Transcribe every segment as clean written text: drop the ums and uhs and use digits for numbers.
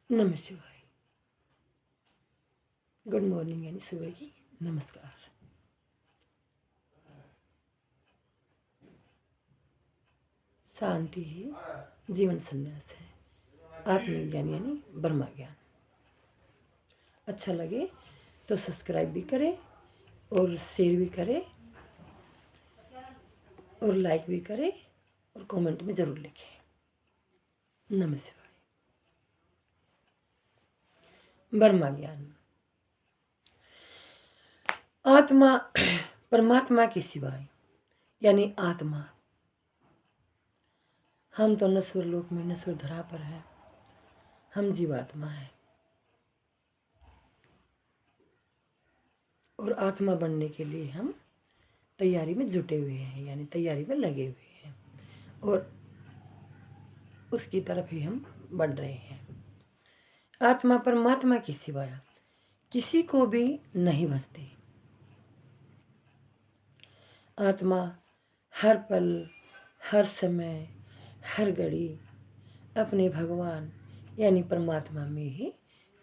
नमः शिवाय। Good morning यानी सुबह की नमस्कार। शांति ही जीवन संन्यास है। आत्मज्ञान यानी ब्रह्मा ज्ञान। अच्छा लगे तो सब्सक्राइब भी करें और शेयर भी करें और लाइक भी करें और कमेंट में ज़रूर लिखें। नमः शिवाय। ब्रह्मा ज्ञान। आत्मा परमात्मा के सिवाय यानी आत्मा। हम तो नश्वर लोक में नश्वर धरा पर है। हम जीवात्मा है और आत्मा बनने के लिए हम तैयारी में जुटे हुए हैं, यानी तैयारी में लगे हुए हैं और उसकी तरफ ही हम बढ़ रहे हैं। आत्मा परमात्मा के सिवाय किसी को भी नहीं बसती। आत्मा हर पल, हर समय, हर घड़ी अपने भगवान यानी परमात्मा में ही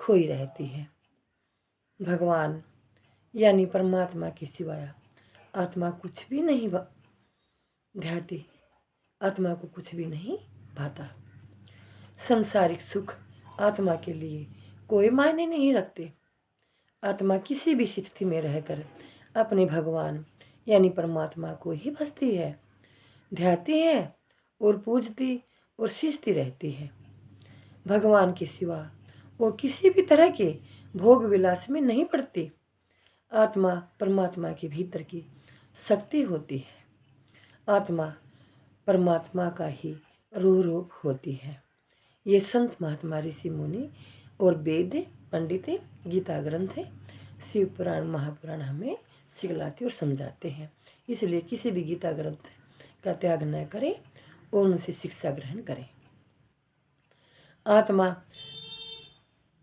खोई रहती है। भगवान यानी परमात्मा के सिवाय आत्मा कुछ भी नहीं ध्याती, आत्मा को कुछ भी नहीं भाता। संसारिक सुख आत्मा के लिए कोई मायने नहीं रखते। आत्मा किसी भी स्थिति में रहकर अपने भगवान यानी परमात्मा को ही भजती है, ध्याती है और पूजती और सींचती रहती है। भगवान के सिवा वो किसी भी तरह के भोग विलास में नहीं पड़ती। आत्मा परमात्मा के भीतर की शक्ति होती है। आत्मा परमात्मा का ही रूप होती है। ये संत महात्मा ऋषि मुनि और वेद पंडित गीता ग्रंथ शिव पुराण महापुराण हमें सिखलाते और समझाते हैं। इसलिए किसी भी गीता ग्रंथ का त्याग न करें और उनसे शिक्षा ग्रहण करें। आत्मा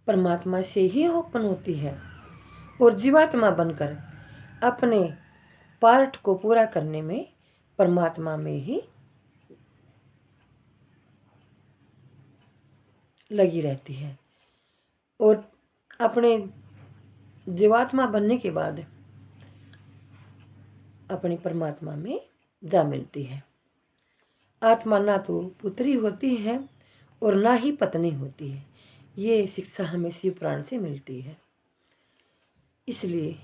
परमात्मा से ही उत्पन्न होती है और जीवात्मा बनकर अपने पार्ट को पूरा करने में परमात्मा में ही लगी रहती है और अपने जीवात्मा बनने के बाद अपनी परमात्मा में जा मिलती है। आत्मा ना तो पुत्री होती है और ना ही पत्नी होती है। ये शिक्षा हमें शिव पुराण से मिलती है। इसलिए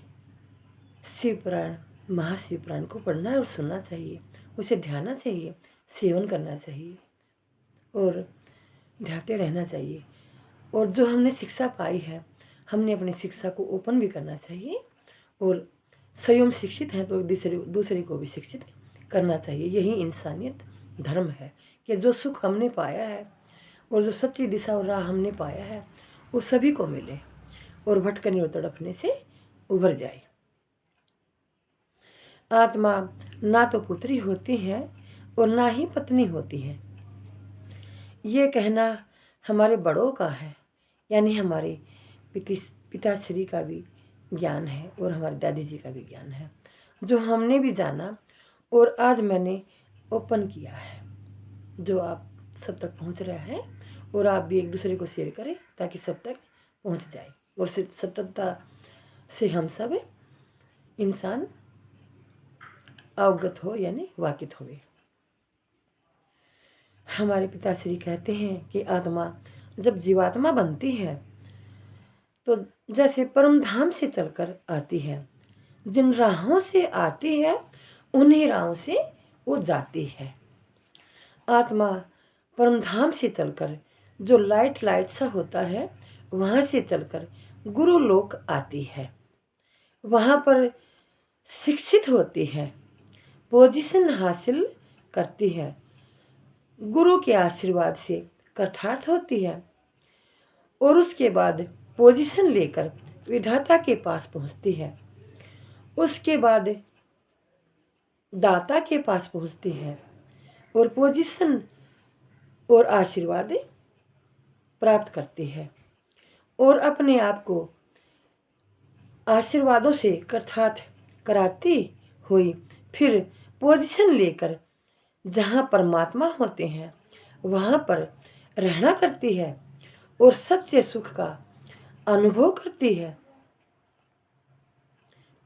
शिव पुराण महाशिव पुराण को पढ़ना और सुनना चाहिए, उसे ध्याना चाहिए, सेवन करना चाहिए और ध्याते रहना चाहिए। और जो हमने शिक्षा पाई है हमने अपनी शिक्षा को ओपन भी करना चाहिए और स्वयं शिक्षित हैं तो दूसरे को भी शिक्षित करना चाहिए। यही इंसानियत धर्म है कि जो सुख हमने पाया है और जो सच्ची दिशा और राह हमने पाया है वो सभी को मिले और भटकने और तड़पने से उभर जाए। आत्मा ना तो पुत्री होती है और ना ही पत्नी होती है। ये कहना हमारे बड़ों का है, यानी हमारे पिताश्री का भी ज्ञान है और हमारी दादी जी का भी ज्ञान है, जो हमने भी जाना और आज मैंने ओपन किया है, जो आप सब तक पहुंच रहा है। और आप भी एक दूसरे को शेयर करें ताकि सब तक पहुंच जाए और सततता से हम सब इंसान अवगत हो यानी वाकिफ हुए। हमारे पिताश्री कहते हैं कि आत्मा जब जीवात्मा बनती है तो जैसे परम धाम से चलकर आती है, जिन राहों से आती है उन्हीं राहों से वो जाती है। आत्मा परम धाम से चलकर जो लाइट सा होता है वहाँ से चलकर गुरु लोक आती है। वहाँ पर शिक्षित होती है, पोजीशन हासिल करती है, गुरु के आशीर्वाद से कृतार्थ होती है और उसके बाद पोजीशन लेकर विधाता के पास पहुंचती है। उसके बाद दाता के पास पहुंचती है और पोजीशन और आशीर्वाद प्राप्त करती है और अपने आप को आशीर्वादों से कृतार्थ कराती हुई फिर पोजीशन लेकर जहाँ परमात्मा होते हैं वहाँ पर रहना करती है और सच्चे सुख का अनुभव करती है।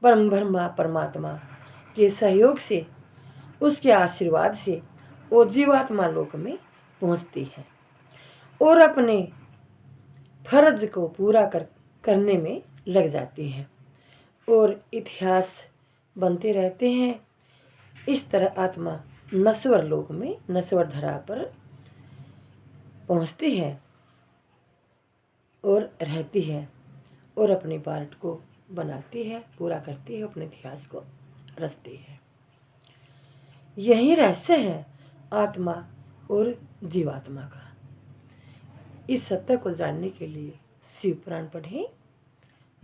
परम ब्रह्मा परमात्मा के सहयोग से, उसके आशीर्वाद से वो जीवात्मा लोक में पहुंचती है और अपने फर्ज को पूरा करने में लग जाती है और इतिहास बनते रहते हैं। इस तरह आत्मा नश्वर लोक में, नश्वर धरा पर पहुंचती है और रहती है और अपने पार्ट को बनाती है, पूरा करती है, अपने इतिहास को रचती है। यही रहस्य है आत्मा और जीवात्मा का। इस सत्य को जानने के लिए शिव पुराण पढ़ें,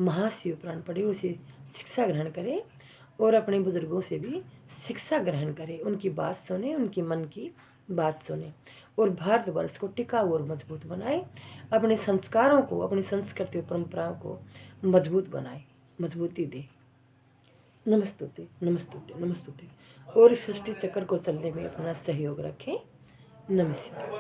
महाशिव पुराण पढ़ें, उसे शिक्षा ग्रहण करें और अपने बुजुर्गों से भी शिक्षा ग्रहण करें, उनकी बात सुने, उनकी मन की बात सुने और भारतवर्ष को टिकाऊ और मजबूत बनाए, अपने संस्कारों को, अपनी संस्कृति और परंपराओं को मजबूत बनाए, मजबूती दे। नमस्तुते नमस्तुते नमस्तुते। और सृष्टि चक्र को चलने में अपना सहयोग रखें। नमस्कार।